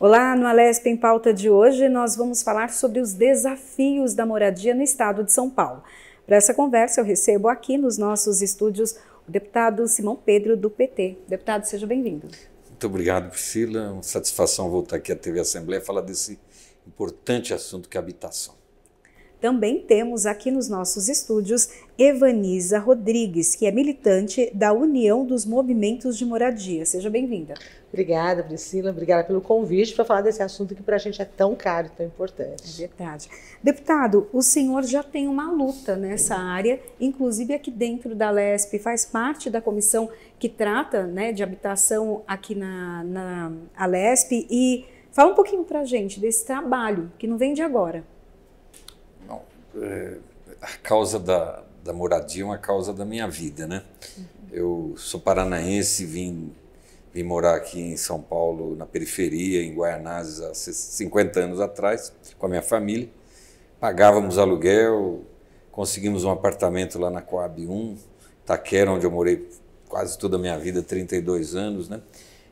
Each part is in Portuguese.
Olá, no Alesp em Pauta de hoje nós vamos falar sobre os desafios da moradia no estado de São Paulo. Para essa conversa eu recebo aqui nos nossos estúdios o deputado Simão Pedro do PT. Deputado, seja bem-vindo. Muito obrigado, Priscila. Uma satisfação voltar aqui à TV Assembleia e falar desse importante assunto que é a habitação. Também temos aqui nos nossos estúdios Evaniza Rodrigues, que é militante da União dos Movimentos de Moradia. Seja bem-vinda. Obrigada, Priscila. Obrigada pelo convite para falar desse assunto que para a gente é tão caro e tão importante. É verdade. Deputado, o senhor já tem uma luta nessa área, inclusive aqui dentro da Alesp, faz parte da comissão que trata, de habitação aqui na Alesp. E fala um pouquinho para a gente desse trabalho, que não vem de agora. A causa da moradia é uma causa da minha vida, né? Eu sou paranaense, vim morar aqui em São Paulo, na periferia, em Guaianazes, há 50 anos atrás, com a minha família. Pagávamos aluguel, conseguimos um apartamento lá na Coab 1, Itaquera, onde eu morei quase toda a minha vida, 32 anos, né?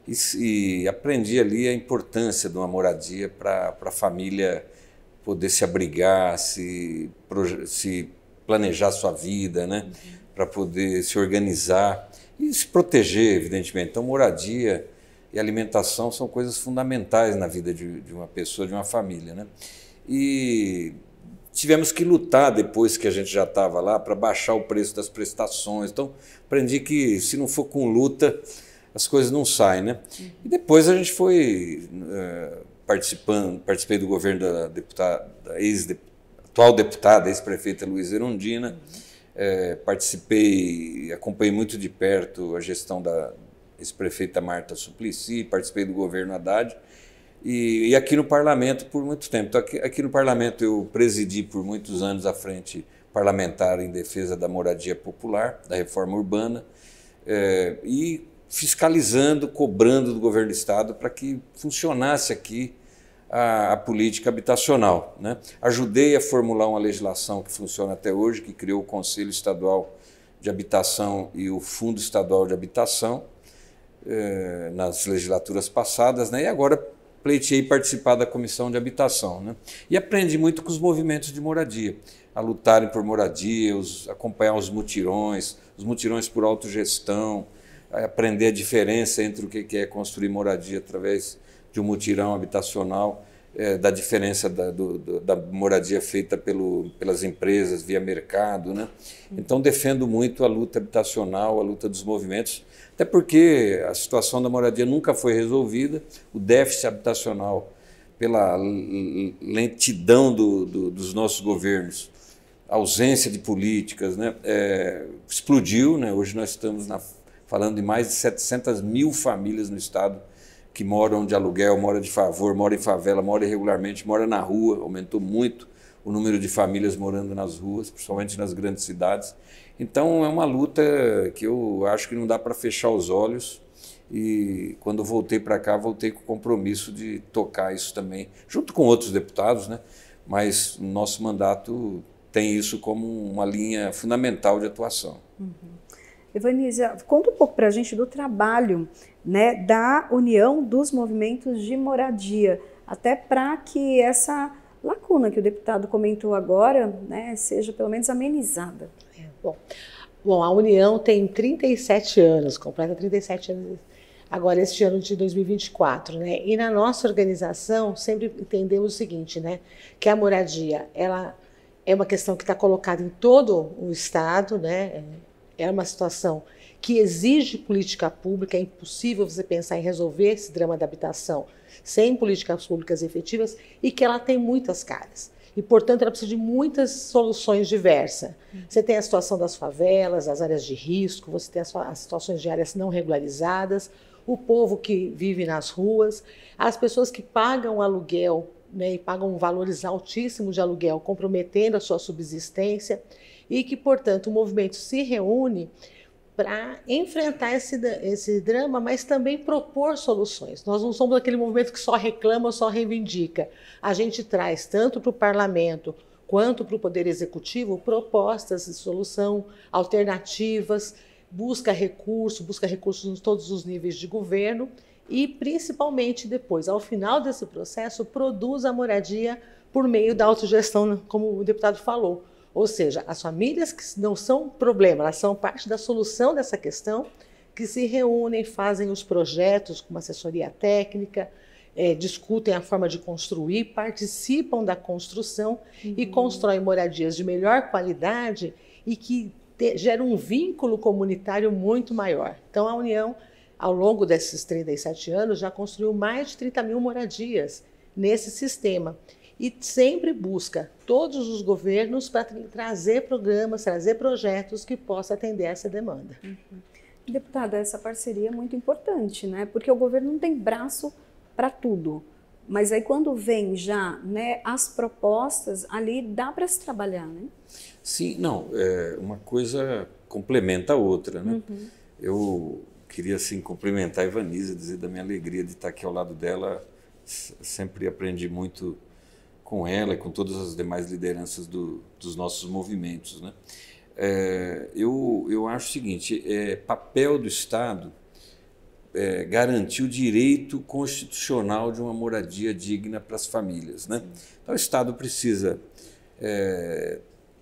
E aprendi ali a importância de uma moradia para a família poder se abrigar, se planejar sua vida, né? Para poder se organizar e se proteger, evidentemente. Então, moradia e alimentação são coisas fundamentais na vida de uma pessoa, de uma família, né? E tivemos que lutar depois que a gente já estava lá para baixar o preço das prestações. Então, aprendi que se não for com luta, as coisas não saem, né? E depois a gente foi participei do governo da atual deputada, ex-prefeita Luísa Erundina, acompanhei muito de perto a gestão da ex-prefeita Marta Suplicy, participei do governo Haddad e aqui no parlamento por muito tempo. Então, aqui no parlamento eu presidi por muitos anos a frente parlamentar em defesa da moradia popular, da reforma urbana, e fiscalizando, cobrando do governo do estado para que funcionasse aqui a política habitacional, né? Ajudei a formular uma legislação que funciona até hoje, que criou o Conselho Estadual de Habitação e o Fundo Estadual de Habitação nas legislaturas passadas, né? E agora pleiteei participar da Comissão de Habitação, né? E aprendi muito com os movimentos de moradia, a lutarem por moradia, acompanhar os mutirões por autogestão, aprender a diferença entre o que é construir moradia através de um mutirão habitacional, da diferença da moradia feita pelas empresas via mercado, né? Então defendo muito a luta habitacional, a luta dos movimentos, até porque a situação da moradia nunca foi resolvida, o déficit habitacional pela lentidão dos nossos governos, a ausência de políticas, né? Explodiu, né? Hoje nós estamos falando de mais de 700 mil famílias no estado que moram de aluguel, moram de favor, moram em favela, moram irregularmente, moram na rua. Aumentou muito o número de famílias morando nas ruas, principalmente nas grandes cidades. Então é uma luta que eu acho que não dá para fechar os olhos, e quando eu voltei para cá, voltei com o compromisso de tocar isso também, junto com outros deputados, né? Mas o nosso mandato tem isso como uma linha fundamental de atuação. Evaniza, conta um pouco para a gente do trabalho, da União dos Movimentos de Moradia, até para que essa lacuna que o deputado comentou agora, seja pelo menos amenizada. Bom, a União tem 37 anos, completa 37 anos agora este ano de 2024, né? E na nossa organização sempre entendemos o seguinte, né? Que a moradia, ela é uma questão que está colocada em todo o estado, né? É uma situação que exige política pública, é impossível você pensar em resolver esse drama da habitação sem políticas públicas efetivas, e que ela tem muitas caras. E, portanto, ela precisa de muitas soluções diversas. Você tem a situação das favelas, as áreas de risco, você tem as situações de áreas não regularizadas, o povo que vive nas ruas, as pessoas que pagam aluguel, né, e pagam valores altíssimos de aluguel, comprometendo a sua subsistência, e que, portanto, o movimento se reúne para enfrentar esse drama, mas também propor soluções. Nós não somos aquele movimento que só reclama, só reivindica. A gente traz, tanto para o parlamento quanto para o Poder Executivo, propostas de solução, alternativas, busca recursos em todos os níveis de governo, e, principalmente depois, ao final desse processo, produz a moradia por meio da autogestão, como o deputado falou. Ou seja, as famílias que não são problema, elas são parte da solução dessa questão, que se reúnem, fazem os projetos com uma assessoria técnica, discutem a forma de construir, participam da construção e constroem moradias de melhor qualidade e que geram um vínculo comunitário muito maior. Então, a União, ao longo desses 37 anos, já construiu mais de 30 mil moradias nesse sistema. E sempre busca todos os governos para trazer programas, trazer projetos que possam atender essa demanda. Deputada, essa parceria é muito importante, né? Porque o governo não tem braço para tudo. Mas aí quando vem já, né, as propostas, ali dá para se trabalhar, né? Sim, não, uma coisa complementa a outra, né? Eu queria, assim, cumprimentar a Ivanisa, dizer da minha alegria de estar aqui ao lado dela. Sempre aprendi muito com ela e com todas as demais lideranças dos nossos movimentos, né? Eu acho o seguinte, papel do Estado garantir o direito constitucional de uma moradia digna para as famílias, né? Então, o Estado precisa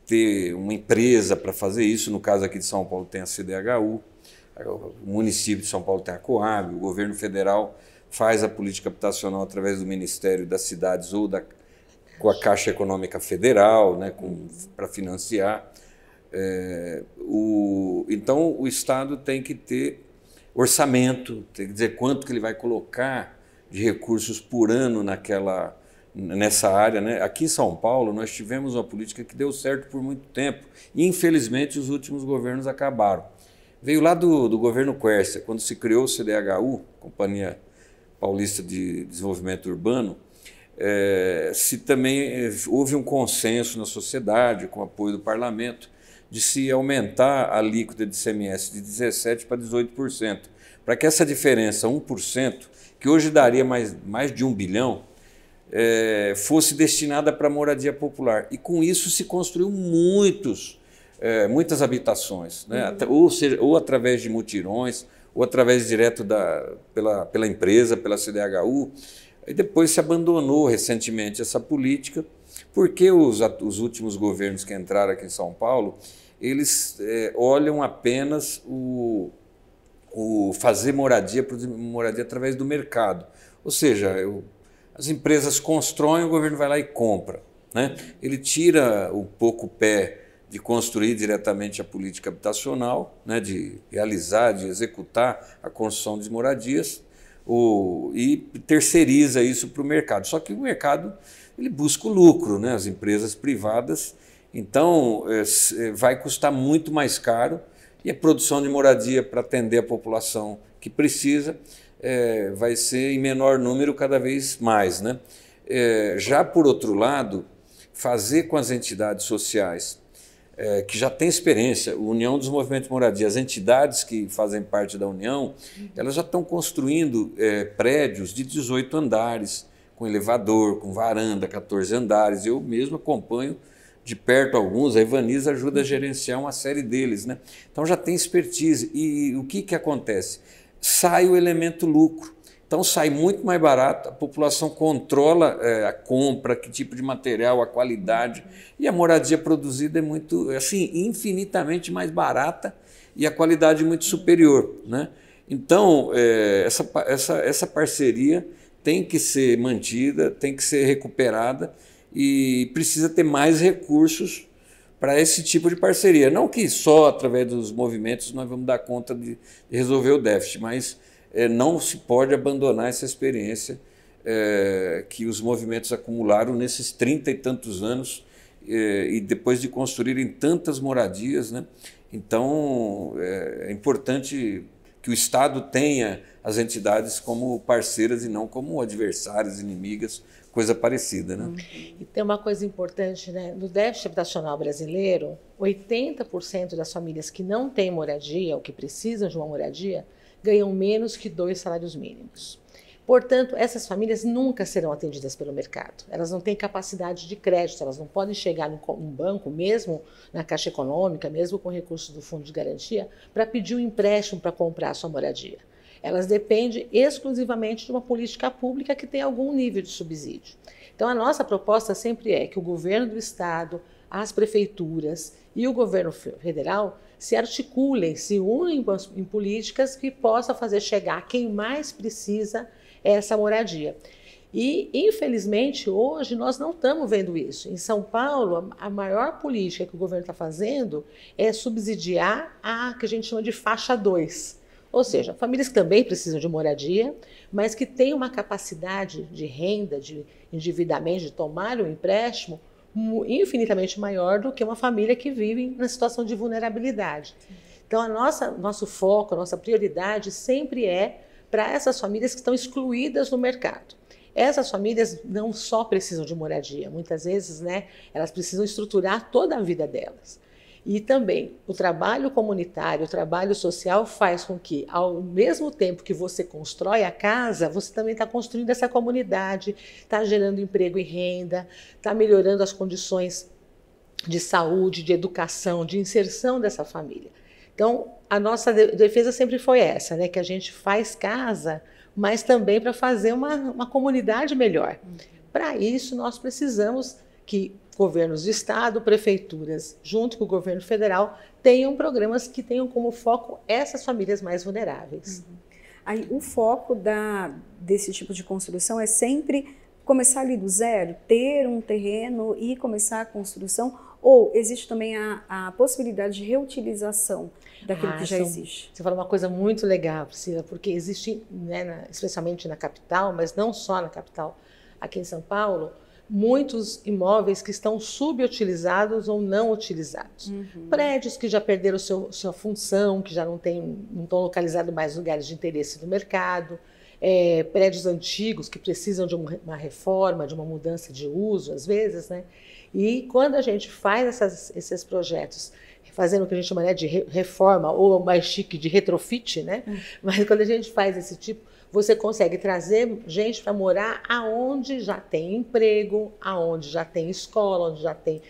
ter uma empresa para fazer isso. No caso aqui de São Paulo tem a CDHU, o município de São Paulo tem a Coab, o governo federal faz a política habitacional através do Ministério das Cidades ou com a Caixa Econômica Federal, né, para financiar. Então, o Estado tem que ter orçamento, tem que dizer quanto que ele vai colocar de recursos por ano nessa área, né? Aqui em São Paulo, nós tivemos uma política que deu certo por muito tempo e, infelizmente, os últimos governos acabaram. Veio lá do governo Quércia, quando se criou o CDHU, Companhia Paulista de Desenvolvimento Urbano, houve um consenso na sociedade, com apoio do parlamento, de se aumentar a alíquota de ICMS de 17% para 18%, para que essa diferença, 1%, que hoje daria mais de 1 bilhão, fosse destinada para a moradia popular. E com isso se construiu muitas habitações, né? ou através de mutirões, ou através direto pela empresa, pela CDHU. E depois se abandonou recentemente essa política, porque os últimos governos que entraram aqui em São Paulo, eles olham apenas o fazer moradia, produzir moradia através do mercado. Ou seja, as empresas constroem, o governo vai lá e compra, né? Ele tira um pouco o pé de construir diretamente a política habitacional, né, de realizar, de executar a construção de moradias, e terceiriza isso para o mercado. Só que o mercado ele busca o lucro, né? As empresas privadas, então vai custar muito mais caro, e a produção de moradia para atender a população que precisa vai ser em menor número cada vez mais, né? Já por outro lado, fazer com as entidades sociais que já têm experiência, a União dos Movimentos de Moradia, as entidades que fazem parte da União, elas já estão construindo prédios de 18 andares, com elevador, com varanda, 14 andares. Eu mesmo acompanho de perto alguns, a Ivanisa ajuda a gerenciar uma série deles, né? Então já tem expertise. E o que acontece? Sai o elemento lucro. Então sai muito mais barato, a população controla a compra, que tipo de material, a qualidade, e a moradia produzida é muito, assim, infinitamente mais barata e a qualidade muito superior, né? Então, essa parceria tem que ser mantida, tem que ser recuperada e precisa ter mais recursos para esse tipo de parceria. Não que só através dos movimentos nós vamos dar conta de resolver o déficit, mas não se pode abandonar essa experiência que os movimentos acumularam nesses 30 e tantos anos e depois de construírem tantas moradias, né? Então, é importante que o Estado tenha as entidades como parceiras e não como adversárias, inimigas, coisa parecida, né? E tem uma coisa importante, né? No déficit habitacional brasileiro, 80% das famílias que não têm moradia ou que precisam de uma moradia ganham menos que 2 salários mínimos. Portanto, essas famílias nunca serão atendidas pelo mercado. Elas não têm capacidade de crédito, elas não podem chegar num banco, mesmo na Caixa Econômica, mesmo com recursos do Fundo de Garantia, para pedir um empréstimo para comprar a sua moradia. Elas dependem exclusivamente de uma política pública que tem algum nível de subsídio. Então, a nossa proposta sempre é que o governo do estado, as prefeituras e o governo federal se articulem, se unem em políticas que possam fazer chegar a quem mais precisa essa moradia. E, infelizmente, hoje nós não estamos vendo isso. Em São Paulo, a maior política que o governo está fazendo é subsidiar a que a gente chama de faixa 2. Ou seja, famílias que também precisam de moradia, mas que têm uma capacidade de renda, de endividamento, de tomar um empréstimo infinitamente maior do que uma família que vive na situação de vulnerabilidade. Então, nosso foco, a nossa prioridade sempre é para essas famílias que estão excluídas no mercado. Essas famílias não só precisam de moradia, muitas vezes, né, elas precisam estruturar toda a vida delas. E também o trabalho comunitário, o trabalho social faz com que, ao mesmo tempo que você constrói a casa, você também está construindo essa comunidade, está gerando emprego e renda, está melhorando as condições de saúde, de educação, de inserção dessa família. Então, a nossa defesa sempre foi essa, né? Que a gente faz casa, mas também para fazer uma comunidade melhor. Para isso, nós precisamos que governos de estado, prefeituras, junto com o governo federal, tenham programas que tenham como foco essas famílias mais vulneráveis. Aí, o foco desse tipo de construção é sempre começar ali do zero, ter um terreno e começar a construção, ou existe também a possibilidade de reutilização daquilo que já existe? Você falou uma coisa muito legal, Priscila, porque existe, né, especialmente na capital, mas não só na capital, aqui em São Paulo, muitos imóveis que estão subutilizados ou não utilizados. Prédios que já perderam sua função, que já não estão localizados mais em lugares de interesse do mercado, prédios antigos que precisam de uma reforma, de uma mudança de uso, às vezes, né? E quando a gente faz esses projetos, fazendo o que a gente chama, né, de reforma, ou mais chique, de retrofit, né? Mas quando a gente faz esse tipo, você consegue trazer gente para morar aonde já tem emprego, aonde já tem escola, onde já tem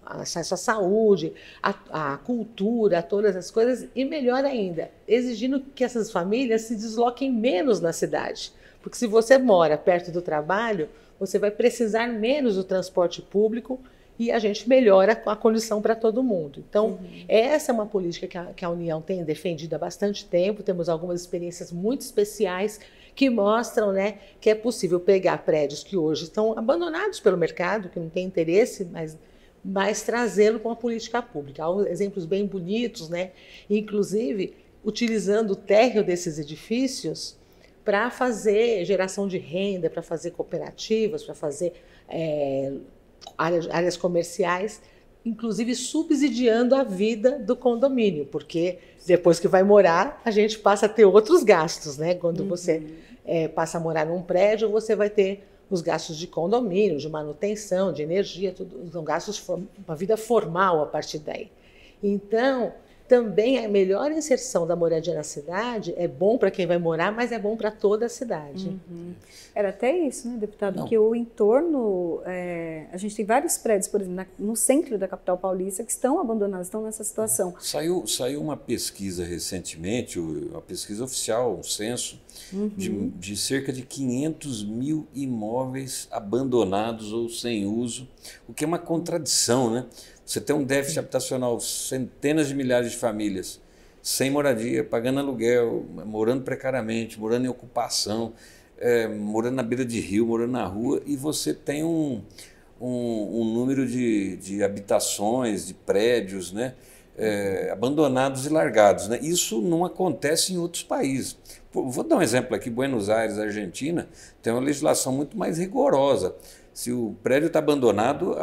acesso à saúde, à cultura, a todas as coisas, e melhor ainda, exigindo que essas famílias se desloquem menos na cidade. Porque se você mora perto do trabalho, você vai precisar menos do transporte público e a gente melhora a condição para todo mundo. Então, essa é uma política que a União tem defendido há bastante tempo, temos algumas experiências muito especiais que mostram, né, que é possível pegar prédios que hoje estão abandonados pelo mercado, que não tem interesse, mas trazê-lo com a política pública. Há exemplos bem bonitos, né, inclusive utilizando o térreo desses edifícios para fazer geração de renda, para fazer cooperativas, para fazer áreas comerciais, inclusive subsidiando a vida do condomínio, porque depois que vai morar, a gente passa a ter outros gastos, né? Quando você passa a morar num prédio, você vai ter os gastos de condomínio, de manutenção, de energia, tudo, são gastos, uma vida formal a partir daí. Então, também a melhor inserção da moradia na cidade é bom para quem vai morar, mas é bom para toda a cidade. Era até isso, né, deputado? Que o entorno, a gente tem vários prédios, por exemplo, no centro da capital paulista, que estão abandonados, estão nessa situação. Saiu uma pesquisa recentemente, uma pesquisa oficial, um censo, de cerca de 500 mil imóveis abandonados ou sem uso, o que é uma contradição, né? Você tem um déficit habitacional, centenas de milhares de famílias sem moradia, pagando aluguel, morando precariamente, morando em ocupação, morando na beira de rio, morando na rua, e você tem um número de habitações, de prédios, né, abandonados e largados, né? Isso não acontece em outros países. Vou dar um exemplo aqui, Buenos Aires, Argentina, tem uma legislação muito mais rigorosa. Se o prédio está abandonado,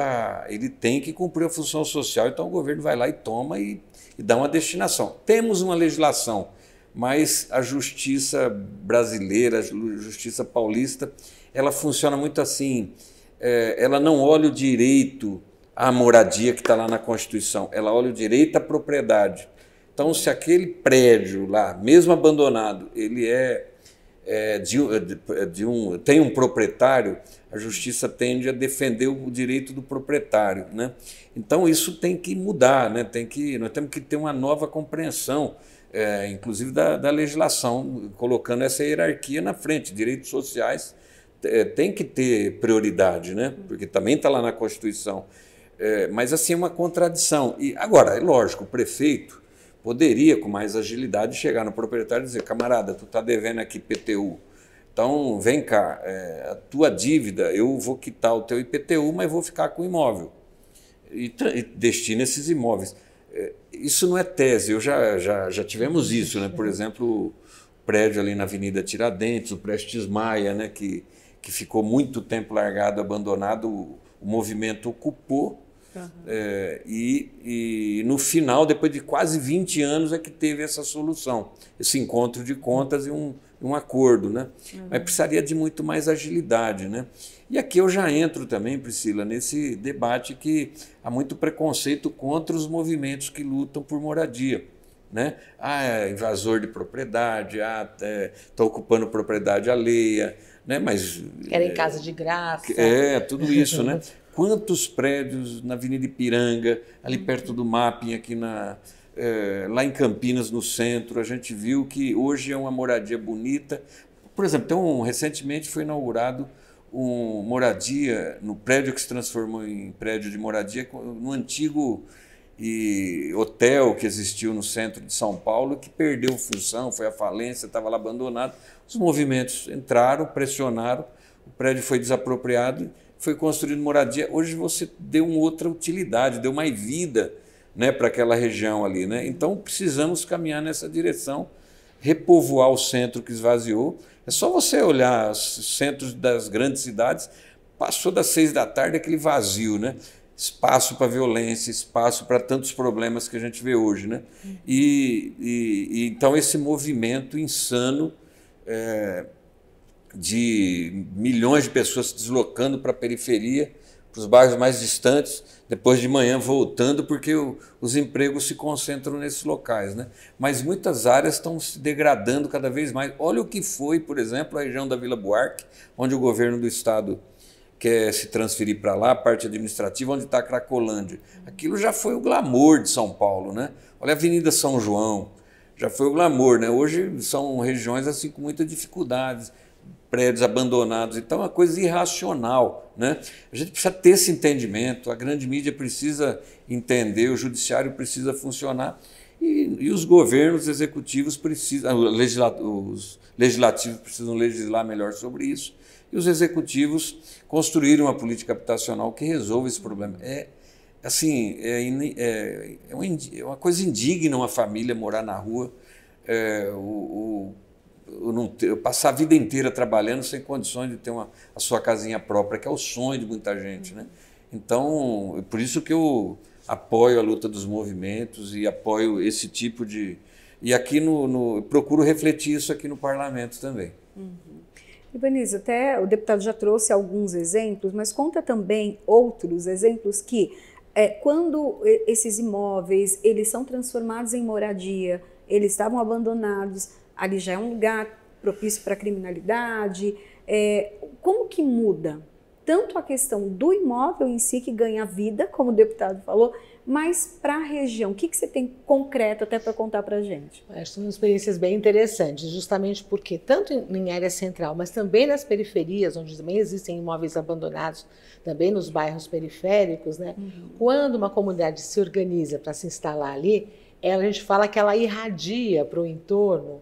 ele tem que cumprir a função social, então o governo vai lá e toma e dá uma destinação. Temos uma legislação, mas a justiça brasileira, a justiça paulista, ela funciona muito assim, ela não olha o direito à moradia que está lá na Constituição, ela olha o direito à propriedade. Então, se aquele prédio lá, mesmo abandonado, ele é tem um proprietário, a justiça tende a defender o direito do proprietário, né? Então isso tem que mudar, né? Nós temos que ter uma nova compreensão, inclusive da legislação, colocando essa hierarquia na frente. Direitos sociais tem que ter prioridade, né? Porque também está lá na Constituição. Mas assim é uma contradição. E agora, é lógico, o prefeito poderia, com mais agilidade, chegar no proprietário e dizer: camarada, tu está devendo aqui IPTU, então vem cá, a tua dívida, eu vou quitar o teu IPTU, mas vou ficar com o imóvel. E destina esses imóveis. Isso não é tese, já tivemos isso, né? Por exemplo, o prédio ali na Avenida Tiradentes, o Prestes Maia, né? que ficou muito tempo largado, abandonado, o movimento ocupou. Uhum. E no final, depois de quase 20 anos, é que teve essa solução, esse encontro de contas e um acordo, né? Uhum. Mas precisaria de muito mais agilidade, né? E aqui eu já entro também, Priscila, nesse debate que há muito preconceito contra os movimentos que lutam por moradia, né? É invasor de propriedade, está ocupando propriedade alheia, né? Mas querem casa de graça. Tudo isso, né? Quantos prédios na Avenida Ipiranga, ali perto do Mapping, aqui lá em Campinas, no centro, a gente viu que hoje é uma moradia bonita. Por exemplo, recentemente foi inaugurado moradia no prédio que se transformou em prédio de moradia, no antigo hotel que existiu no centro de São Paulo, que perdeu função, foi à falência, estava lá abandonado. Os movimentos entraram, pressionaram, o prédio foi desapropriado, foi construído moradia. Hoje você deu uma outra utilidade, deu mais vida, né, para aquela região ali, né? Então precisamos caminhar nessa direção, repovoar o centro que esvaziou. É só você olhar os centros das grandes cidades, passou das 6 da tarde aquele vazio, né? Espaço para violência, espaço para tantos problemas que a gente vê hoje, né? Então esse movimento insano de milhões de pessoas se deslocando para a periferia, para os bairros mais distantes, depois de manhã voltando, porque os empregos se concentram nesses locais, né? Mas muitas áreas estão se degradando cada vez mais. Olha o que foi, por exemplo, a região da Vila Buarque, onde o governo do estado quer se transferir para lá, a parte administrativa, onde está a Cracolândia. Aquilo já foi o glamour de São Paulo, né? Olha a Avenida São João, já foi o glamour, né? Hoje são regiões assim com muitas dificuldades, prédios abandonados, então é uma coisa irracional, né? A gente precisa ter esse entendimento, a grande mídia precisa entender, o judiciário precisa funcionar e os governos executivos precisam, os legislativos precisam legislar melhor sobre isso e os executivos construírem uma política habitacional que resolva esse problema. É uma coisa indigna uma família morar na rua, eu passar a vida inteira trabalhando sem condições de ter a sua casinha própria, que é o sonho de muita gente, né? Então, por isso que eu apoio a luta dos movimentos e apoio esse tipo de... E aqui procuro refletir isso aqui no parlamento também. Ibanez, até o deputado já trouxe alguns exemplos, mas conta também outros exemplos que, quando esses imóveis eles são transformados em moradia, eles estavam abandonados, ali já é um lugar propício para a criminalidade. Como que muda? Tanto a questão do imóvel em si, que ganha vida, como o deputado falou, mas para a região, o que você tem concreto até para contar para a gente? São experiências bem interessantes, justamente porque tanto em área central, mas também nas periferias, onde também existem imóveis abandonados, também nos bairros periféricos, né? Quando uma comunidade se organiza para se instalar ali, a gente fala que ela irradia para o entorno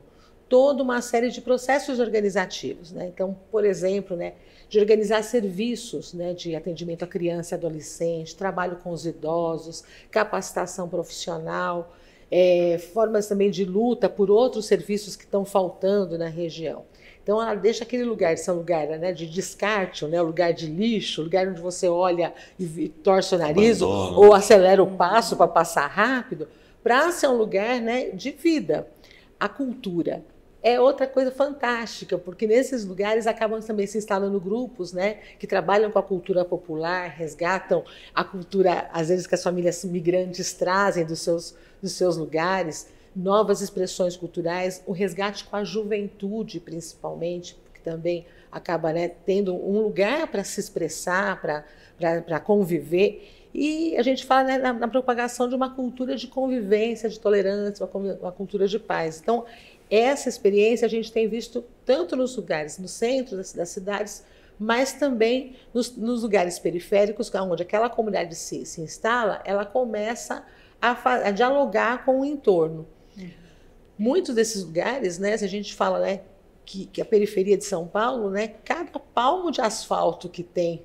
toda uma série de processos organizativos, né? Então, por exemplo, né, de organizar serviços, né, de atendimento à criança e adolescente, trabalho com os idosos, capacitação profissional, formas também de luta por outros serviços que estão faltando na região. Então, ela deixa aquele lugar, esse lugar, né, de descarte, né, o lugar de lixo, o lugar onde você olha e torce o nariz ou acelera o passo para passar rápido, para ser um lugar, né, de vida. A cultura é outra coisa fantástica, porque nesses lugares acabam também se instalando grupos, né, que trabalham com a cultura popular, resgatam a cultura, às vezes, que as famílias migrantes trazem dos seus lugares, novas expressões culturais, o resgate com a juventude, principalmente, porque também acaba, né, tendo um lugar para se expressar, para conviver. E a gente fala, né, na propagação de uma cultura de convivência, de tolerância, uma cultura de paz. Então, essa experiência a gente tem visto tanto nos lugares, no centro das cidades, mas também nos lugares periféricos, onde aquela comunidade se instala, ela começa a dialogar com o entorno. Muitos desses lugares, né, se a gente fala, né, que a periferia de São Paulo, né, cada palmo de asfalto que tem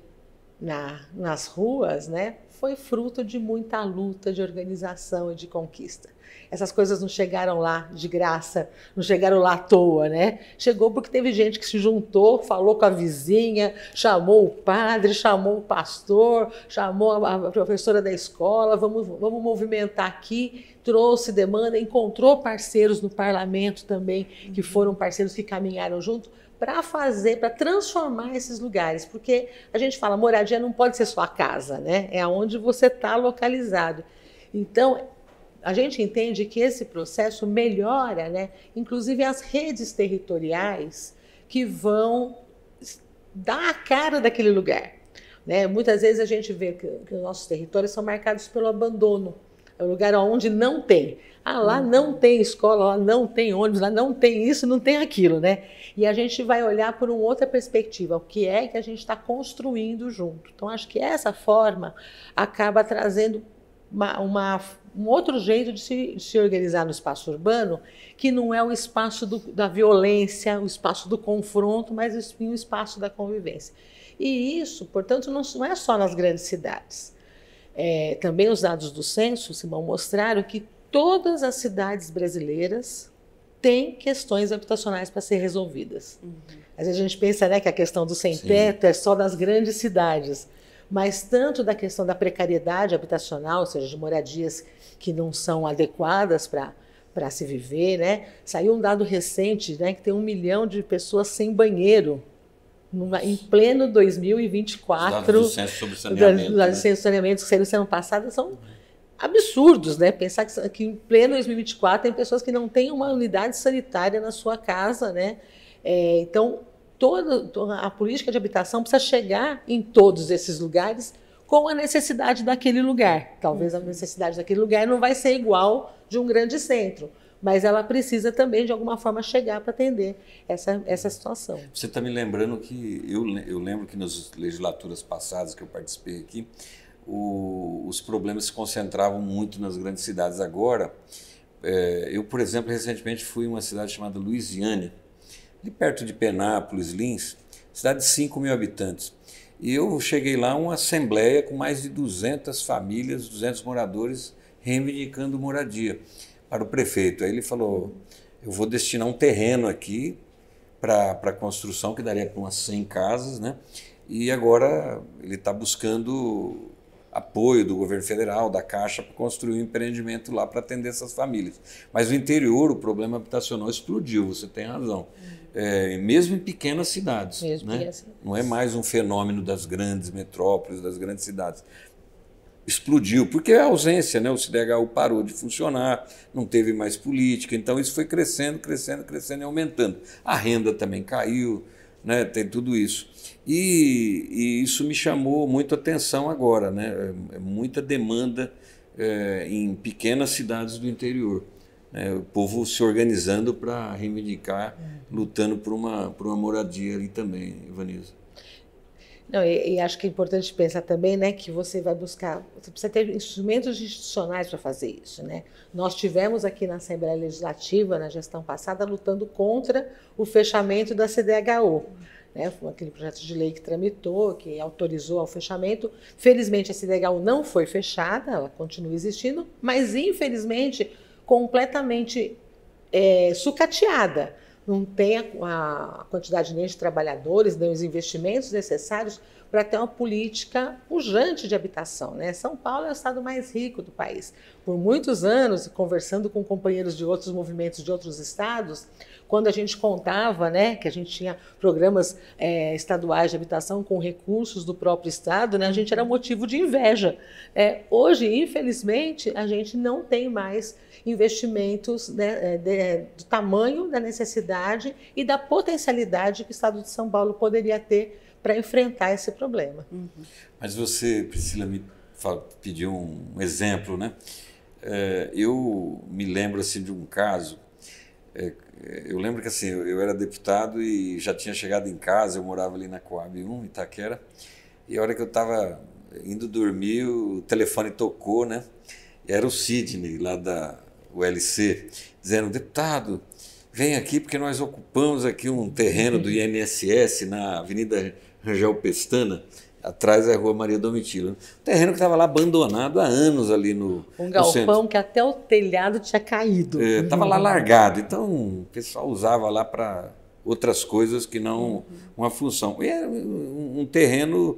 nas ruas, né, foi fruto de muita luta, de organização e de conquista. Essas coisas não chegaram lá de graça, não chegaram lá à toa, né? Chegou porque teve gente que se juntou, falou com a vizinha, chamou o padre, chamou o pastor, chamou a professora da escola, vamos movimentar aqui, trouxe demanda, encontrou parceiros no parlamento também, que foram parceiros que caminharam junto, para transformar esses lugares, porque a gente fala, moradia não pode ser só a casa, né? É onde você está localizado. Então, a gente entende que esse processo melhora, né, inclusive as redes territoriais que vão dar a cara daquele lugar, né? Muitas vezes a gente vê que os nossos territórios são marcados pelo abandono, é um lugar onde não tem. Lá não tem escola, lá não tem ônibus, lá não tem isso, não tem aquilo, né? E a gente vai olhar por uma outra perspectiva, o que é que a gente está construindo junto. Então, acho que essa forma acaba trazendo um outro jeito de se organizar no espaço urbano, que não é o espaço da violência, o espaço do confronto, mas o espaço da convivência. E isso, portanto, não é só nas grandes cidades. Também os dados do censo, Simão, mostraram que todas as cidades brasileiras têm questões habitacionais para ser resolvidas. Às vezes a gente pensa, né, que a questão do sem-teto é só das grandes cidades, mas tanto da questão da precariedade habitacional, ou seja, de moradias que não são adequadas para se viver, né? Saiu um dado recente, né, que tem 1 milhão de pessoas sem banheiro em pleno 2024. Os dados do censo sobre saneamento. Os dados do censo saneamento que saíram ano passado são absurdos, né? Pensar que em pleno 2024 tem pessoas que não têm uma unidade sanitária na sua casa, né? Então, toda a política de habitação precisa chegar em todos esses lugares com a necessidade daquele lugar. Talvez a necessidade daquele lugar não vai ser igual de um grande centro, mas ela precisa também, de alguma forma, chegar para atender essa situação. Você está me lembrando que eu lembro que nas legislaturas passadas que eu participei aqui, os problemas se concentravam muito nas grandes cidades. Agora, eu, por exemplo, recentemente fui em uma cidade chamada Luisiânia, ali perto de Penápolis, Lins, cidade de 5 mil habitantes. E eu cheguei lá, uma assembleia com mais de 200 famílias, 200 moradores, reivindicando moradia para o prefeito. Aí ele falou, eu vou destinar um terreno aqui para construção, que daria para umas 100 casas, né? E agora ele está buscando apoio do governo federal, da Caixa, para construir um empreendimento lá para atender essas famílias. Mas no interior o problema habitacional explodiu, você tem razão. Mesmo em pequenas cidades, né? Não é mais um fenômeno das grandes metrópoles, das grandes cidades. Explodiu, porque a ausência, né? O CDHU parou de funcionar, não teve mais política, então isso foi crescendo, crescendo, crescendo e aumentando. A renda também caiu, né? Tem tudo isso. E isso me chamou muito a atenção agora, né? Muita demanda em pequenas cidades do interior. O povo se organizando para reivindicar, lutando por uma moradia ali também, Ivanilza. Não, e acho que é importante pensar também, né, que você vai buscar, você precisa ter instrumentos institucionais para fazer isso, né? Nós tivemos aqui na Assembleia Legislativa, na gestão passada, lutando contra o fechamento da CDHU. Né? Foi aquele projeto de lei que tramitou, que autorizou o fechamento. Felizmente a CDHU não foi fechada, ela continua existindo, mas infelizmente completamente sucateada. Não tem a quantidade nem de trabalhadores, nem os investimentos necessários para ter uma política pujante de habitação, né? São Paulo é o estado mais rico do país. Por muitos anos, conversando com companheiros de outros movimentos de outros estados, quando a gente contava, né, que a gente tinha programas estaduais de habitação com recursos do próprio estado, né, a gente era motivo de inveja. Hoje, infelizmente, a gente não tem mais investimentos, né, do tamanho da necessidade e da potencialidade que o estado de São Paulo poderia ter para enfrentar esse problema. Mas você, Priscila, me pediu um exemplo, né? Eu me lembro assim, de um caso. Eu lembro que assim, eu era deputado e já tinha chegado em casa, eu morava ali na Coab 1, Itaquera, e a hora que eu estava indo dormir, o telefone tocou, né? E era o Sidney, lá da ULC, dizendo: deputado, vem aqui porque nós ocupamos aqui um terreno do INSS na Avenida Rangel Pestana, atrás é a Rua Maria Domitila. Um terreno que estava lá abandonado há anos ali no galpão centro. Que até o telhado tinha caído. Estava lá largado, então o pessoal usava lá para outras coisas que não uma função. E era um terreno,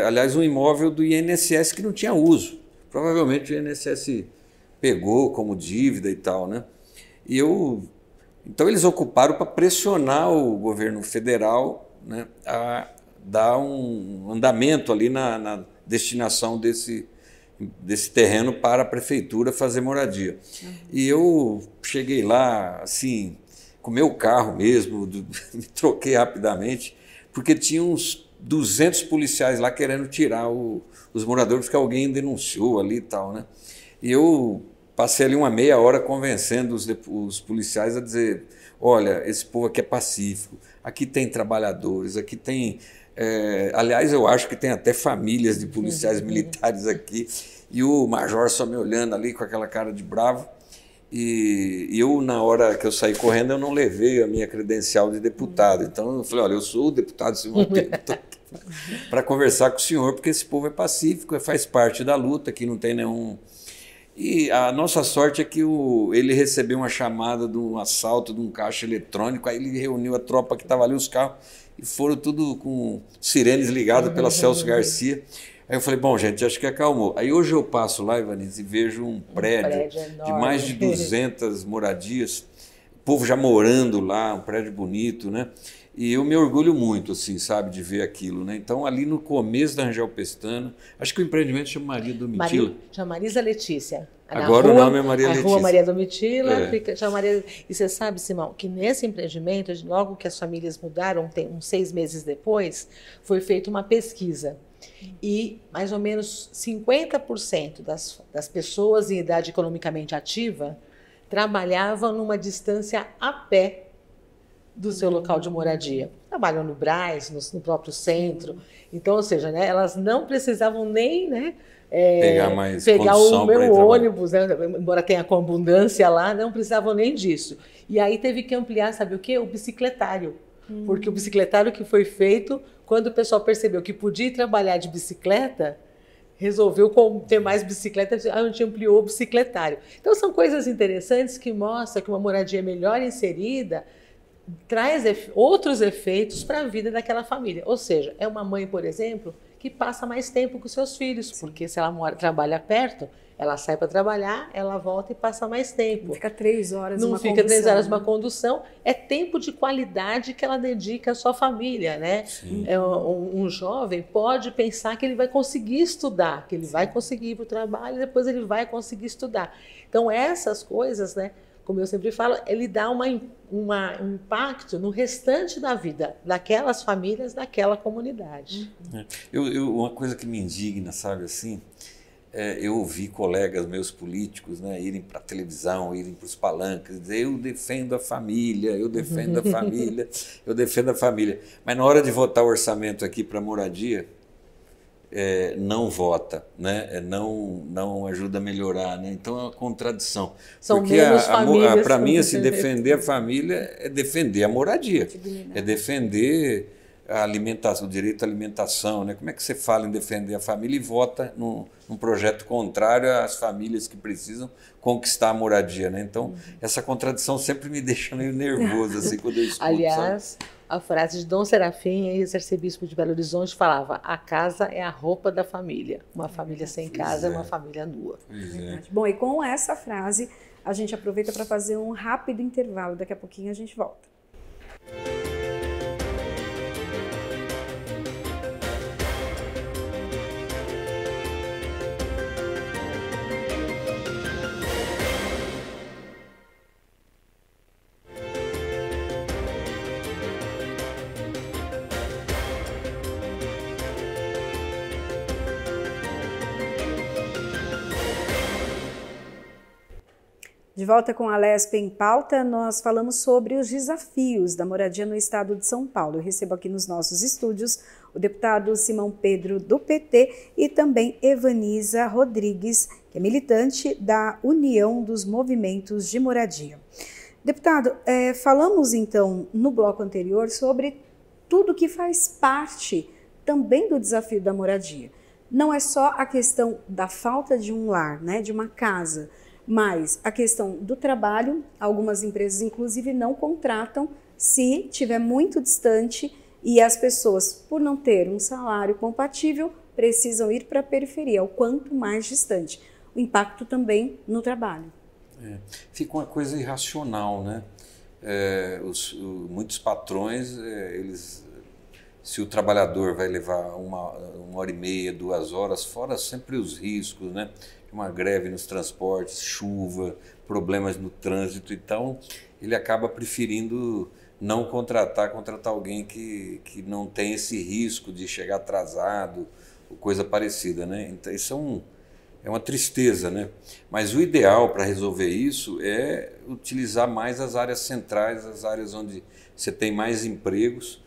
aliás, um imóvel do INSS que não tinha uso. Provavelmente o INSS pegou como dívida e tal, né? Então eles ocuparam para pressionar o governo federal, né, a dar um andamento ali na destinação desse terreno para a prefeitura fazer moradia. E eu cheguei lá, assim, com o meu carro mesmo, me troquei rapidamente, porque tinha uns 200 policiais lá querendo tirar os moradores, porque alguém denunciou ali e tal, né? E eu passei ali uma meia hora convencendo os policiais a dizer: olha, esse povo aqui é pacífico, aqui tem trabalhadores, aqui tem... aliás, eu acho que tem até famílias de policiais militares aqui, e o major só me olhando ali com aquela cara de bravo, e eu, na hora que eu saí correndo, eu não levei a minha credencial de deputado, então eu falei: olha, eu sou o deputado Simão Pedro, estou aqui para conversar com o senhor, porque esse povo é pacífico, faz parte da luta, aqui não tem nenhum... E a nossa sorte é que ele recebeu uma chamada de um assalto de um caixa eletrônico, aí ele reuniu a tropa que estava ali, os carros, e foram tudo com sirenes ligadas pela Celso Garcia. Aí eu falei: bom, gente, acho que acalmou. Aí hoje eu passo lá, Ivanice, e vejo um prédio de mais de 200 moradias, o povo já morando lá, um prédio bonito, né? E eu me orgulho muito, assim, sabe, de ver aquilo, né? Então, ali no começo da Rangel Pestana, acho que o empreendimento chama Maria Domitila. Chama Marisa Letícia. Agora o nome é Maria Letícia. A Rua Maria Domitila, chama Maria... E você sabe, Simão, que nesse empreendimento, logo que as famílias mudaram, uns 6 meses depois, foi feita uma pesquisa. E mais ou menos 50% das pessoas em idade economicamente ativa trabalhavam numa distância a pé do seu local de moradia. Trabalham no Brás, no próprio centro. Então, ou seja, né, elas não precisavam nem, né, pegar o meu ônibus, né, embora tenha com abundância lá, não precisavam nem disso. E aí teve que ampliar, sabe o quê? O bicicletário. Porque o bicicletário que foi feito, quando o pessoal percebeu que podia trabalhar de bicicleta, resolveu ter mais bicicleta, a gente ampliou o bicicletário. Então, são coisas interessantes que mostram que uma moradia melhor inserida traz outros efeitos para a vida daquela família. Ou seja, é uma mãe, por exemplo, que passa mais tempo com seus filhos, porque se ela trabalha perto, ela sai para trabalhar, ela volta e passa mais tempo. Não fica 3 horas Não fica 3 horas uma condução. É tempo de qualidade que ela dedica à sua família, né? Um jovem pode pensar que ele vai conseguir estudar, que ele vai conseguir ir para o trabalho e depois ele vai conseguir estudar. Então, essas coisas, né? Como eu sempre falo, ele dá um impacto no restante da vida daquelas famílias, daquela comunidade. Uma coisa que me indigna, sabe, assim, eu ouvi colegas meus políticos, né, irem para a televisão, irem para os palanques, dizer: eu defendo a família, eu defendo a família, eu defendo a família. Mas na hora de votar o orçamento aqui para moradia, não vota, né? Não ajuda a melhorar, né? Então é uma contradição. São porque para mim, assim, defender a família é defender a moradia, é defender a alimentação, o direito à alimentação, né? Como é que você fala em defender a família e vota num projeto contrário às famílias que precisam conquistar a moradia, né? Então essa contradição sempre me deixa meio nervoso, assim, quando eu escuto. Aliás, a frase de Dom Serafim, ex-arcebispo de Belo Horizonte, falava: a casa é a roupa da família. Uma família sem casa é uma família nua. Bom, e com essa frase, a gente aproveita para fazer um rápido intervalo. Daqui a pouquinho a gente volta. De volta com a Lesp em Pauta, nós falamos sobre os desafios da moradia no estado de São Paulo. Eu recebo aqui nos nossos estúdios o deputado Simão Pedro, do PT, e também Evaniza Rodrigues, que é militante da União dos Movimentos de Moradia. Deputado, falamos então no bloco anterior sobre tudo que faz parte também do desafio da moradia. Não é só a questão da falta de um lar, né, de uma casa, mas a questão do trabalho. Algumas empresas, inclusive, não contratam se estiver muito distante e as pessoas, por não ter um salário compatível, precisam ir para a periferia, o quanto mais distante. O impacto também no trabalho. Fica uma coisa irracional, né? Muitos patrões, se o trabalhador vai levar uma hora e meia, 2 horas, fora sempre os riscos, né? Uma greve nos transportes, chuva, problemas no trânsito, então ele acaba preferindo não contratar alguém que não tem esse risco de chegar atrasado, ou coisa parecida, né? Então isso é uma tristeza, né? Mas o ideal para resolver isso é utilizar mais as áreas centrais, as áreas onde você tem mais empregos,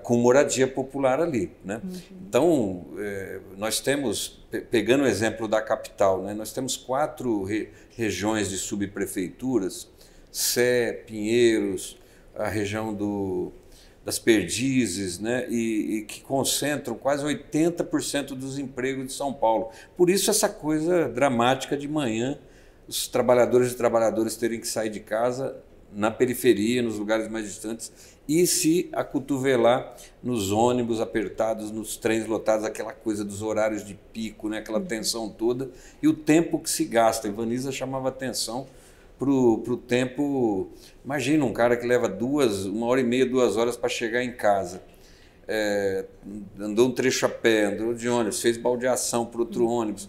com moradia popular ali, né? Então, nós temos, pegando o exemplo da capital, né, nós temos 4 regiões de subprefeituras: Sé, Pinheiros, a região das Perdizes, né, e que concentram quase 80% dos empregos de São Paulo. Por isso essa coisa dramática de manhã, os trabalhadores e trabalhadoras terem que sair de casa na periferia, nos lugares mais distantes, e se acotovelar nos ônibus apertados, nos trens lotados, aquela coisa dos horários de pico, né? Aquela tensão toda, e o tempo que se gasta. A Evaniza chamava atenção para o tempo. Imagina um cara que leva 1 hora e meia, 2 horas para chegar em casa. Andou um trecho a pé, andou de ônibus, fez baldeação para outro ônibus.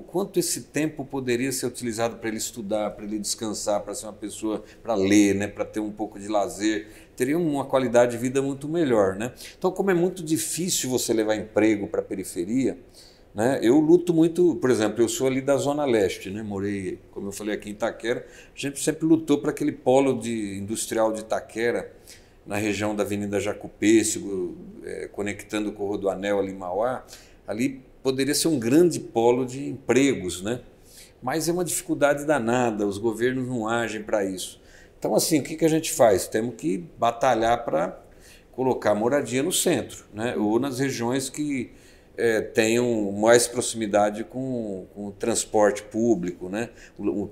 Quanto esse tempo poderia ser utilizado para ele estudar, para ele descansar, para ser uma pessoa, para ler, né, para ter um pouco de lazer, teria uma qualidade de vida muito melhor, né? Então, como é muito difícil você levar emprego para a periferia, né, eu luto muito. Por exemplo, eu sou ali da Zona Leste, né, morei, como eu falei, aqui em Itaquera. A gente sempre lutou para aquele polo industrial de Itaquera, na região da Avenida Jacupêssego, conectando com o Rodoanel ali em Mauá. Ali poderia ser um grande polo de empregos, né? Mas é uma dificuldade danada, os governos não agem para isso. Então, assim, o que a gente faz? Temos que batalhar para colocar moradia no centro, né? Ou nas regiões que tenham mais proximidade com o transporte público, né?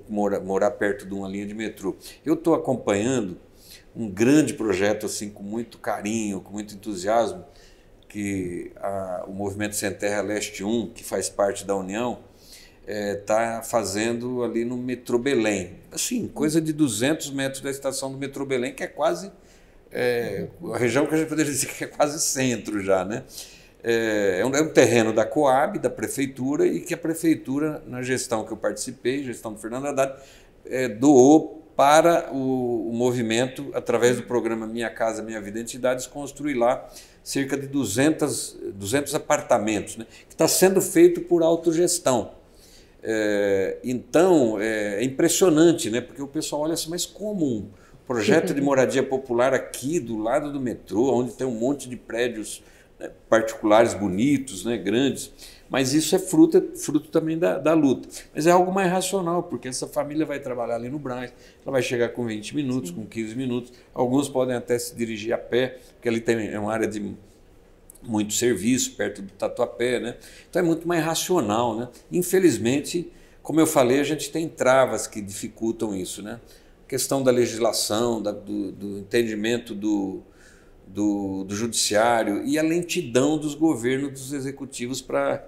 Morar perto de uma linha de metrô. Eu estou acompanhando um grande projeto assim, com muito carinho, com muito entusiasmo, que o Movimento Sem Terra Leste 1, que faz parte da União, está fazendo ali no metrô Belém. Assim, coisa de 200 metros da estação do metrô Belém, que é quase a região que a gente poderia dizer que é quase centro já, né? É um terreno da Coab, da prefeitura, e que a prefeitura, na gestão que eu participei, gestão do Fernando Haddad, doou para o movimento, através do programa Minha Casa Minha Vida Entidades, construir lá cerca de 200 apartamentos, né, que está sendo feito por autogestão. Então, é impressionante, né, porque o pessoal olha assim, mas como um projeto de moradia popular aqui do lado do metrô, onde tem um monte de prédios, né, particulares bonitos, né, grandes, mas isso é fruto também da luta. Mas é algo mais racional, porque essa família vai trabalhar ali no Brás, ela vai chegar com 20 minutos, com 15 minutos, alguns podem até se dirigir a pé, porque ali é uma área de muito serviço, perto do Tatuapé, né? Então é muito mais racional, né? Infelizmente, como eu falei, a gente tem travas que dificultam isso, né? questão da legislação, do entendimento do judiciário e a lentidão dos governos, dos executivos para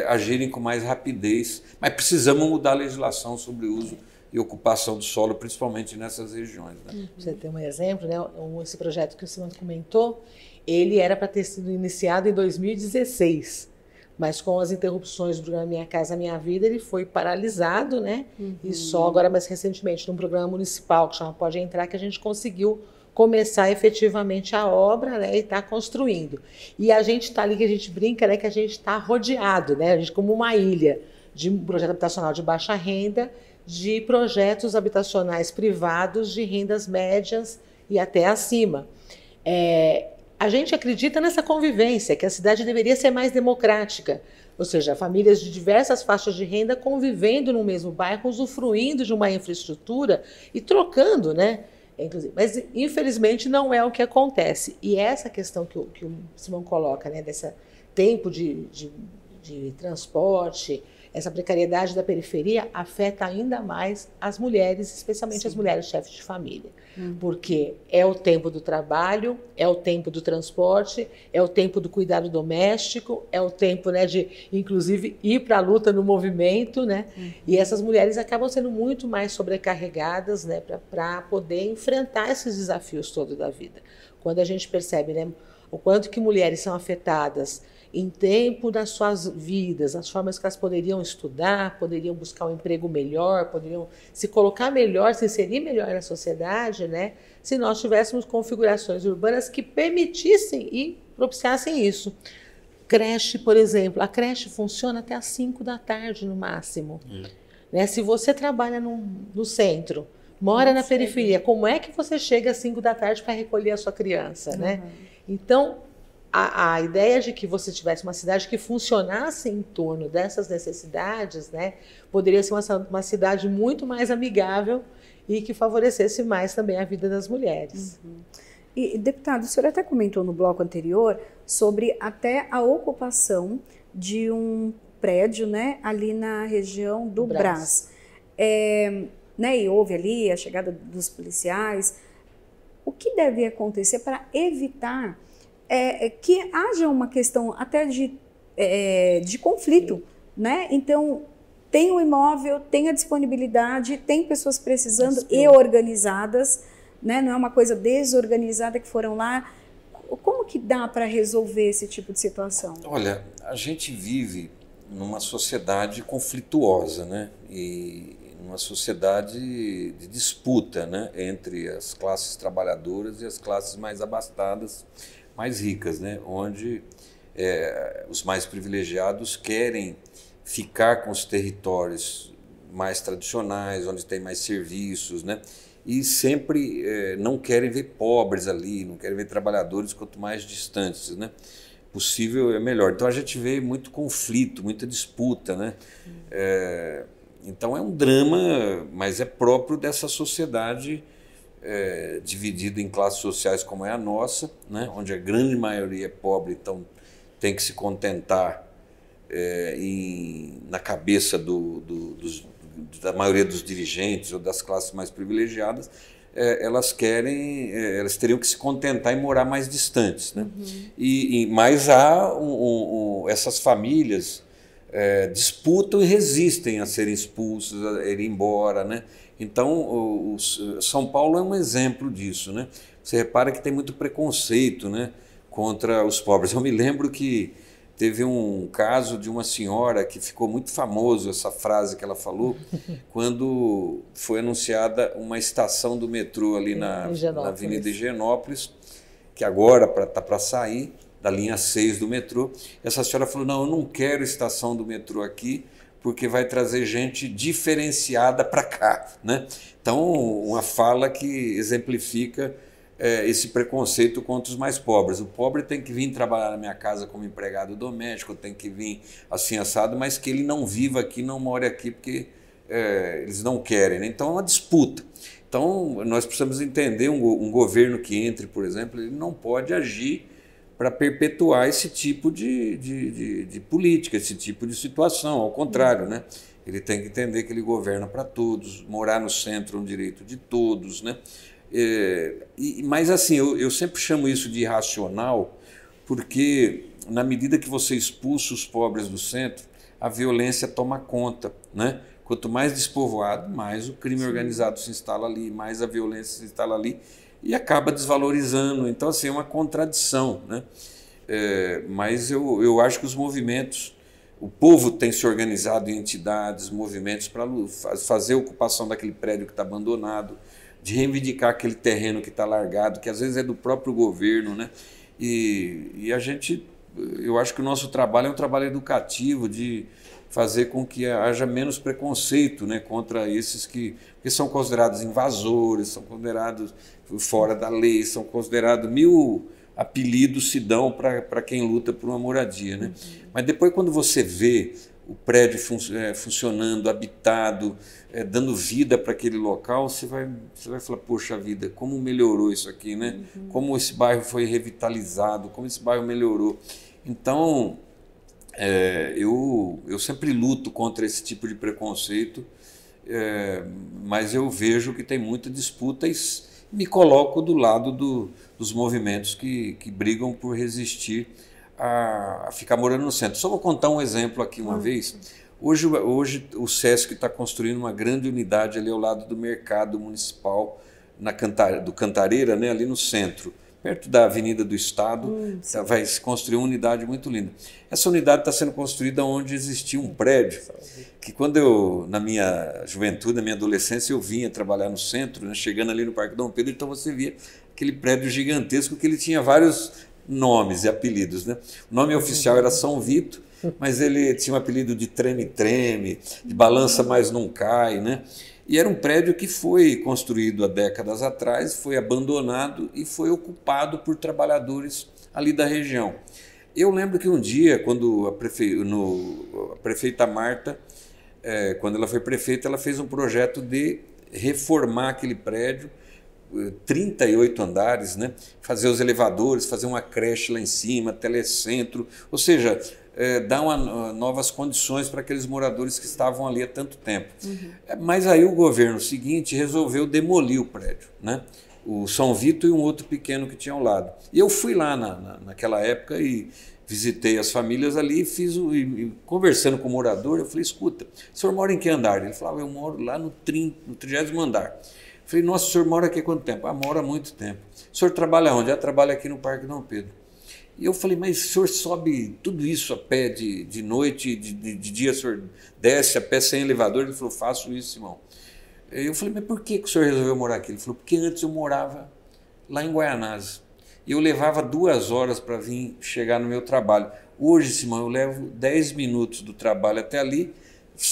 agirem com mais rapidez. Mas precisamos mudar a legislação sobre o uso e ocupação do solo, principalmente nessas regiões. Né? Você tem um exemplo, né? Esse projeto que o Simão comentou, ele era para ter sido iniciado em 2016, mas com as interrupções do programa Minha Casa Minha Vida, ele foi paralisado, né? E só agora, mais recentemente, num programa municipal que chama Pode Entrar, que a gente conseguiu começar efetivamente a obra, né, e está construindo. E a gente está ali, que a gente brinca, né, que a gente está rodeado, né, a gente como uma ilha de um projeto habitacional de baixa renda, de projetos habitacionais privados de rendas médias e até acima. A gente acredita nessa convivência, que a cidade deveria ser mais democrática, ou seja, famílias de diversas faixas de renda convivendo no mesmo bairro, usufruindo de uma infraestrutura e trocando, né? Inclusive. Mas, infelizmente, não é o que acontece. E essa questão que o Simão coloca, né, desse tempo de transporte, essa precariedade da periferia, afeta ainda mais as mulheres, especialmente Sim. as mulheres chefes de família. Porque é o tempo do trabalho, é o tempo do transporte, é o tempo do cuidado doméstico, é o tempo, né, de, inclusive, ir para a luta no movimento, né? E essas mulheres acabam sendo muito mais sobrecarregadas, né, para poder enfrentar esses desafios todos da vida. Quando a gente percebe, né, o quanto que mulheres são afetadas em tempo das suas vidas, as formas que elas poderiam estudar, poderiam buscar um emprego melhor, poderiam se colocar melhor, se inserir melhor na sociedade, né? Se nós tivéssemos configurações urbanas que permitissem e propiciassem isso. Creche, por exemplo, a creche funciona até às 5 da tarde no máximo. Né? Se você trabalha no centro, mora na periferia, como é que você chega às 5 da tarde para recolher a sua criança? Né? Então, a ideia de que você tivesse uma cidade que funcionasse em torno dessas necessidades, né, poderia ser uma cidade muito mais amigável e que favorecesse mais também a vida das mulheres. E, deputado, o senhor até comentou no bloco anterior sobre até a ocupação de um prédio, né, ali na região do Brás. Né, e houve ali a chegada dos policiais. O que deve acontecer para evitar que haja uma questão até de conflito, né? Então, tem o imóvel, tem a disponibilidade, tem pessoas precisando e organizadas, né? Não é uma coisa desorganizada que foram lá. Como que dá para resolver esse tipo de situação? Olha, a gente vive numa sociedade conflituosa, né? E numa sociedade de disputa, né? Entre as classes trabalhadoras e as classes mais abastadas, mais ricas, né? Onde os mais privilegiados querem ficar com os territórios mais tradicionais, onde tem mais serviços, né? E sempre não querem ver pobres ali, não querem ver trabalhadores quanto mais distantes, né? Possível é melhor. Então a gente vê muito conflito, muita disputa, né? Então é um drama, mas é próprio dessa sociedade dividida em classes sociais como é a nossa, né? Onde a grande maioria é pobre, então tem que se contentar na cabeça da maioria dos dirigentes ou das classes mais privilegiadas, elas teriam que se contentar em morar mais distantes, né? Mas há essas famílias disputam e resistem a serem expulsas, a ir embora, né? Então, São Paulo é um exemplo disso, né? Você repara que tem muito preconceito, né, contra os pobres. Eu me lembro que teve um caso de uma senhora que ficou muito famoso, essa frase que ela falou, quando foi anunciada uma estação do metrô ali na Avenida Higienópolis, que agora está para sair, da linha 6 do metrô. Essa senhora falou, não, eu não quero estação do metrô aqui, porque vai trazer gente diferenciada para cá, né? Então, uma fala que exemplifica esse preconceito contra os mais pobres. O pobre tem que vir trabalhar na minha casa como empregado doméstico, tem que vir assim assado, mas que ele não viva aqui, não more aqui, porque eles não querem, né? Então, é uma disputa. Então, nós precisamos entender um governo que entre, por exemplo, ele não pode agir para perpetuar esse tipo de política, esse tipo de situação. Ao contrário, né? Ele tem que entender que ele governa para todos, morar no centro é um direito de todos, né? Mas assim, eu sempre chamo isso de irracional, porque na medida que você expulsa os pobres do centro, a violência toma conta, né? Quanto mais despovoado, mais o crime organizado se instala ali, mais a violência se instala ali e acaba desvalorizando. Então, assim, é uma contradição, né? Mas eu acho que os movimentos, o povo tem se organizado em entidades, movimentos para fazer a ocupação daquele prédio que está abandonado, de reivindicar aquele terreno que está largado, que às vezes é do próprio governo, né? E a gente, eu acho que o nosso trabalho é um trabalho educativo, de fazer com que haja menos preconceito, né, contra esses que são considerados invasores, são considerados fora da lei, são considerados 1000 apelidos se dão para quem luta por uma moradia, né? Mas depois, quando você vê o prédio funcionando, habitado, dando vida para aquele local, você vai falar, poxa vida, como melhorou isso aqui, né? Como esse bairro foi revitalizado, como esse bairro melhorou. Então, eu sempre luto contra esse tipo de preconceito, mas eu vejo que tem muita disputa e me coloco do lado dos movimentos que brigam por resistir a ficar morando no centro. Só vou contar um exemplo aqui uma vez. Hoje o SESC está construindo uma grande unidade ali ao lado do mercado municipal do Cantareira, né, ali no centro, perto da Avenida do Estado. Vai se construir uma unidade muito linda. Essa unidade está sendo construída onde existia um prédio que, quando eu, na minha juventude, na minha adolescência, eu vinha trabalhar no centro, né, chegando ali no Parque Dom Pedro, então você via aquele prédio gigantesco que ele tinha vários nomes e apelidos, né? O nome oficial era São Vito, mas ele tinha um apelido de Treme-Treme, de Balança Mas Não Cai, né? E era um prédio que foi construído há décadas atrás, foi abandonado e foi ocupado por trabalhadores ali da região. Eu lembro que um dia, quando a prefeita Marta, quando ela foi prefeita, ela fez um projeto de reformar aquele prédio, 38 andares, né? Fazer os elevadores, fazer uma creche lá em cima, telecentro, ou seja, dar novas condições para aqueles moradores que estavam ali há tanto tempo. Mas aí o governo seguinte resolveu demolir o prédio, né? O São Vito e um outro pequeno que tinha ao lado. E eu fui lá naquela época e visitei as famílias ali e conversando com o morador, eu falei, escuta, o senhor mora em que andar? Ele falava, eu moro lá no 30º andar. Eu falei, nossa, o senhor mora aqui há quanto tempo? Mora há muito tempo. O senhor trabalha onde? Trabalha aqui no Parque Dom Pedro. E eu falei, mas o senhor sobe tudo isso a pé de noite, de dia o senhor desce a pé sem elevador? Ele falou, faço isso, irmão. Eu falei, mas por que o senhor resolveu morar aqui? Ele falou, porque antes eu morava lá em Guaianazes. E eu levava 2 horas para vir chegar no meu trabalho. Hoje, Simão, eu levo 10 minutos do trabalho até ali.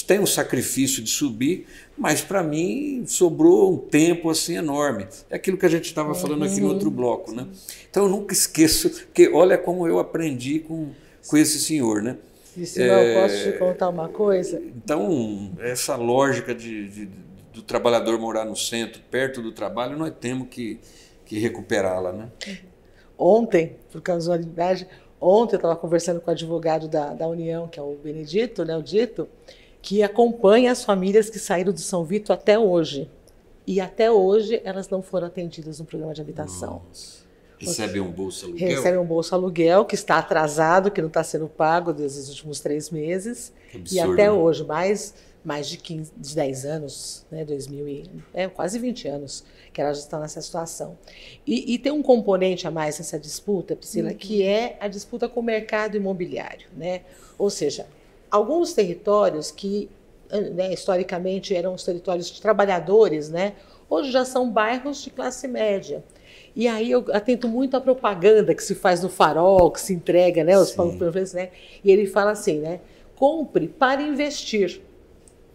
Tem um sacrifício de subir, mas para mim sobrou um tempo assim enorme. É aquilo que a gente estava falando aqui no outro bloco, né? Então eu nunca esqueço, porque olha como eu aprendi com esse senhor, né? E Simão, posso te contar uma coisa? Então, essa lógica do trabalhador morar no centro, perto do trabalho, nós temos que recuperá-la, né? Ontem, por casualidade, eu estava conversando com o advogado da União, que é o Benedito, né, o Dito, que acompanha as famílias que saíram do São Vito até hoje. E até hoje elas não foram atendidas no programa de habitação. Nossa. Recebem um bolsa aluguel? Recebem um bolsa aluguel que está atrasado, que não está sendo pago desde os últimos 3 meses. Que absurdo, e até hoje, mais de 10 anos, né, quase 20 anos, que elas estão nessa situação. E tem um componente a mais nessa disputa, Priscila, que é a disputa com o mercado imobiliário, né? Ou seja, alguns territórios que, né, historicamente eram os territórios de trabalhadores, né, hoje já são bairros de classe média. E aí eu atento muito à propaganda que se faz no Farol, que se entrega, né, os panfletos, né, e ele fala assim, né, compre para investir.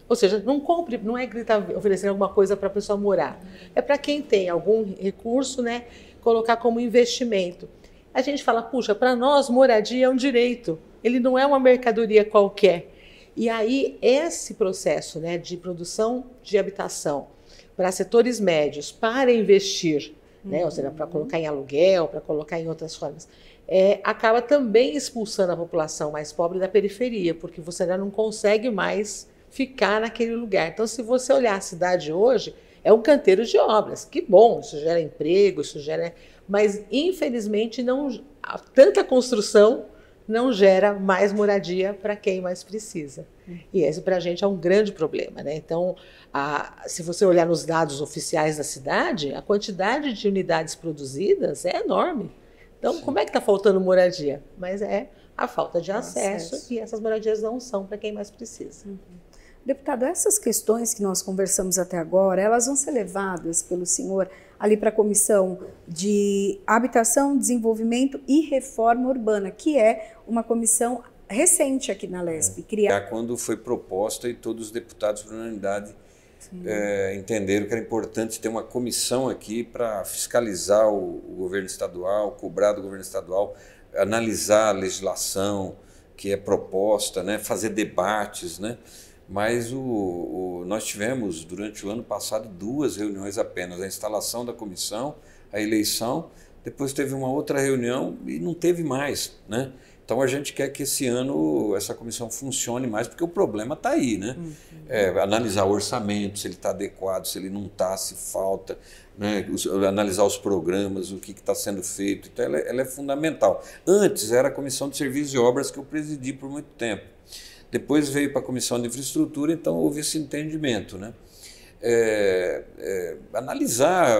Ou seja, não compre, não é que ele está oferecendo alguma coisa para a pessoa morar. É para quem tem algum recurso, né, colocar como investimento. A gente fala, puxa, para nós moradia é um direito. Ele não é uma mercadoria qualquer. E aí, esse processo, né, de produção de habitação para setores médios, para investir, né, ou seja, para colocar em aluguel, para colocar em outras formas, acaba também expulsando a população mais pobre da periferia, porque você já não consegue mais ficar naquele lugar. Então, se você olhar a cidade hoje, é um canteiro de obras. Que bom, isso gera emprego, isso gera... Mas, infelizmente, tanta construção não gera mais moradia para quem mais precisa. E esse, para a gente, é um grande problema, né? Então, se você olhar nos dados oficiais da cidade, a quantidade de unidades produzidas é enorme. Então, como é que está faltando moradia? Mas é a falta de acesso, e essas moradias não são para quem mais precisa. Deputado, essas questões que nós conversamos até agora, elas vão ser levadas pelo senhor ali para a Comissão de Habitação, Desenvolvimento e Reforma Urbana, que é uma comissão recente aqui na LESP. Quando foi proposta e todos os deputados por unanimidade entenderam que era importante ter uma comissão aqui para fiscalizar o governo estadual, cobrar do governo estadual, analisar a legislação que é proposta, né, fazer debates, né? Mas nós tivemos, durante o ano passado, 2 reuniões apenas, a instalação da comissão, a eleição, depois teve uma outra reunião e não teve mais, né? Então a gente quer que esse ano essa comissão funcione mais, porque o problema está aí, né? Analisar o orçamento, se ele está adequado, se ele não está, se falta, né? Analisar os programas, o que está sendo feito, então ela é fundamental. Antes era a Comissão de Serviços e Obras que eu presidi por muito tempo. Depois veio para a Comissão de Infraestrutura, então houve esse entendimento, né? Analisar